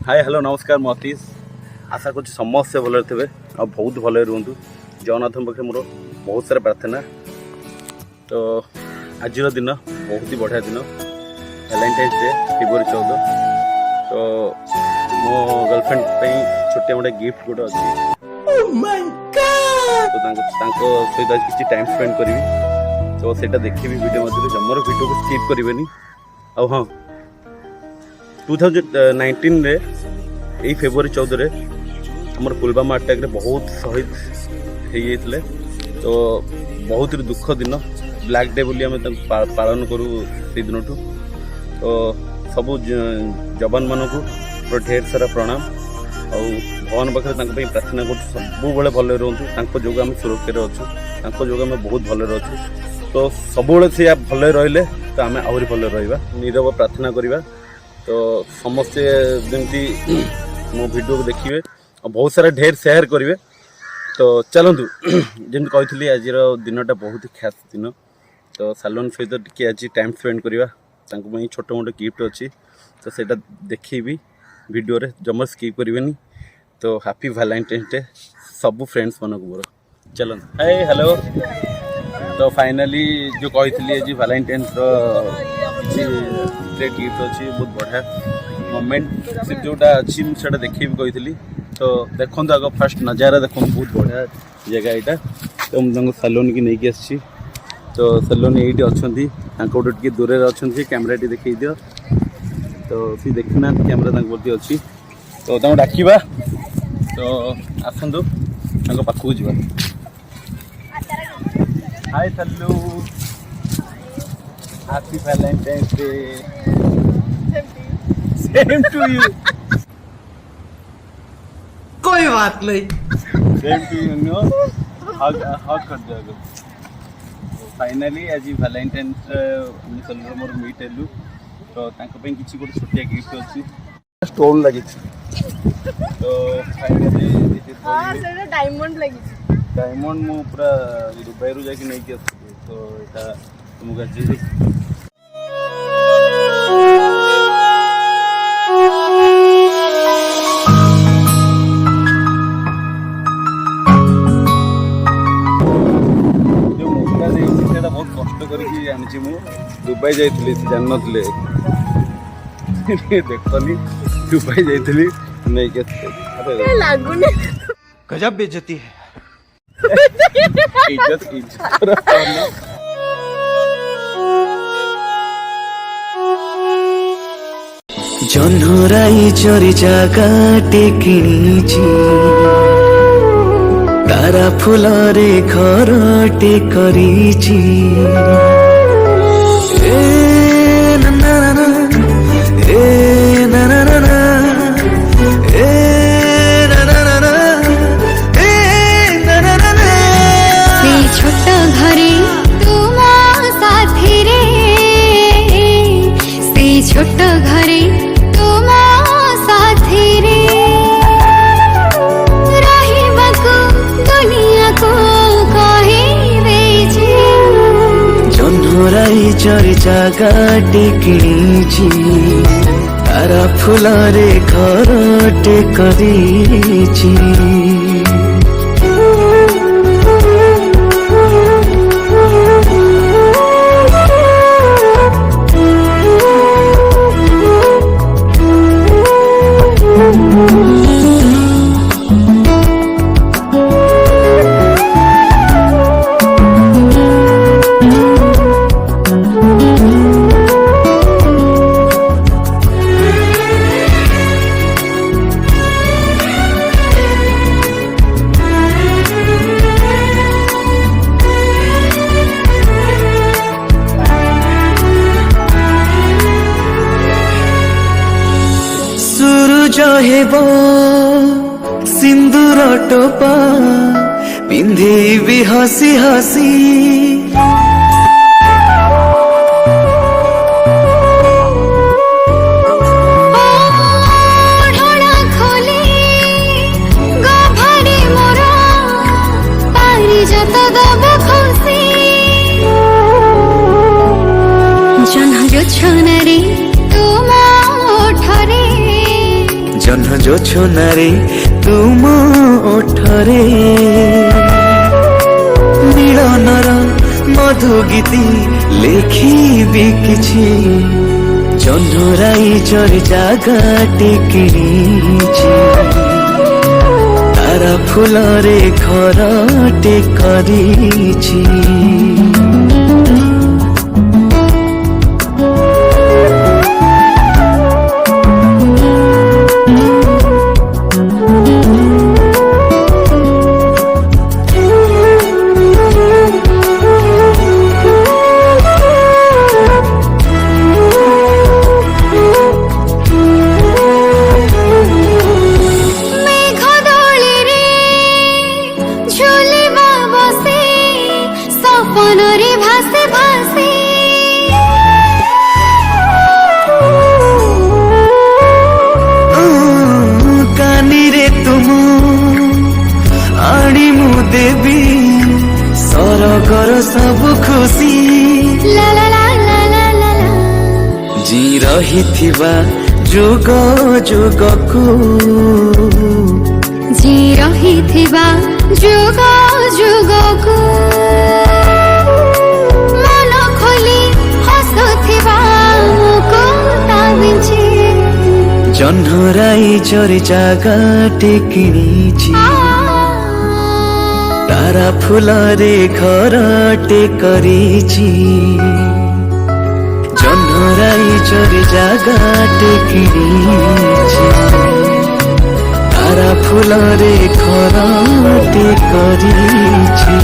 Hi hello नमस्कार मतीश आशा कर समस्ते भले थे और बहुत भले रुहतु जगन्नाथ पाखे मोर बहुत सारा प्रार्थना। तो आज दिन बहुत ही बढ़िया दिन वैलेंटाइन्स डे फेब्रुआरी 14। तो मो गर्लफ्रेंड छोटे मोटे गिफ्ट गोटे अच्छी तो सहित आज किसी टाइम स्पेंड करी तो सेटा देखी वीडियो मध्य जमर वीडियो को स्किप करेनि। आ हाँ 2019 रे यही फेब्रुआरी 14 आमर पुलवामा अटैक रे बहुत शहीद होते तो बहुत दुख दिन ब्लैक डे बोली आम पालन करूँ से दिन तो सब जवान मानक ढेर सारा प्रणाम और भगवान पाखे प्रार्थना कर सब भले रुहतु जो आम सुरक्षा अच्छु जो आम बहुत भले अच्छु तो सब से भले रही तो आम आहरी भले रहा नीरव प्रार्थना करवा। तो समस्ते जमी मो वीडियो को देखिए और बहुत सारा ढेर शेयर करेंगे। तो चलतु जमी कही आज दिनटा बहुत ही खास दिन तो सालोन सहित टी आज टाइम स्पेंड करवा छोट मोट गिफ्ट अच्छी तो सेटा देखी वीडियो रे जमा स्किप करेनि। तो हैप्पी वैलेंटाइन्स डे सब फ्रेंड्स मन मोर चलते हाय हेलो। तो फाइनली जो कही आज वैलेंटाइन्स ग्रेट गिफ्ट अच्छी बहुत बढ़िया मोमेंट सिर्फ जोटा अच्छी मुझे देखी कही। तो देखो आग फास्ट नजारा देखो बहुत बढ़िया जगह यहाँ तो मुझे सैलून की नहीं आसी तो सैलून ये अच्छा टे दूर अच्छा कैमेरा टी देखी दियो तो सी देखना कैमेरा प्रति अच्छी तो डाकवा तो आसतु पाखक जा। Hi Sallu happy valentine's day same to you. कोई बात नहीं same to you no hug कर दिया। फाइनली आज वैलेंटाइन्स सल्लू मोर मीट हेलु तो किसी गोटे छोटिया गिफ्ट अच्छी स्टोन लगी तो फाइनली डायमंड लगी डायमंड मु पूरा दुबई रु जाके नहीं तो यहाँ तुमको आज बहुत कष्ट करी दुबई जाइली जान नी देखनी दुबई जाइली नहीं लागुनी गजब बेइज्जती है। इज्जत जन्हराई चोरी जागाटे किणिची तारा फुलरे घरटे करिची ए ना ना ना ए ना ना ना ए ना ना ना ए ना ना ना से छोट घरे तुम साथी रे से छोट घरे तुम साथी रे रहिबाको दुनिया को कहिबे जे जन्हराई चोरी जागाटे किणिची तारा फुलरे घरटे करिची हेब सिंदूर टोपा पिंधेबी हसी हसी ଜହ୍ନ ଯୋଛନାରେ ତୁମ ଓଠରେ ମିଳନର ମଧୁ ଗୀତି ଲେଖିବି କିଛି ଜହ୍ନରାଇ ଚରି ଜାଗାଟେ କିଣିଛି ତାରା ଫୁଲରେ ଘରଟେ କରିଛି মেঘ দোଳିରେ ঝুলিবা বসে স্বপ্ନରେ ভাসে ভাসে কানিরে তুম আଣି ମୁଁ ଦେବି ସରଗର ସବୁ ଖୁସି লা লা লা লা লা লা লা ଜି ରହିଥିବା ଯୁଗ ଯୁଗକୁ ଜି ରହିଥିବା ଯୁଗ ଯୁଗକୁ ମନ ଖୋଲି ହସୁଥିବା ମୁକୁ ତା ବିଞ୍ଚି ଜହ୍ନରାଇ ଚରି ଜାଗାଟେ କିଣିଛି ତାରା ଫୁଲରେ ଘରଟେ କରିଛି ଜହ୍ନରାଇ ଚରି ଜାଗାଟେ କିଣିଛି ତାରା ଫୁଲରେ ଘରଟେ କରିଛି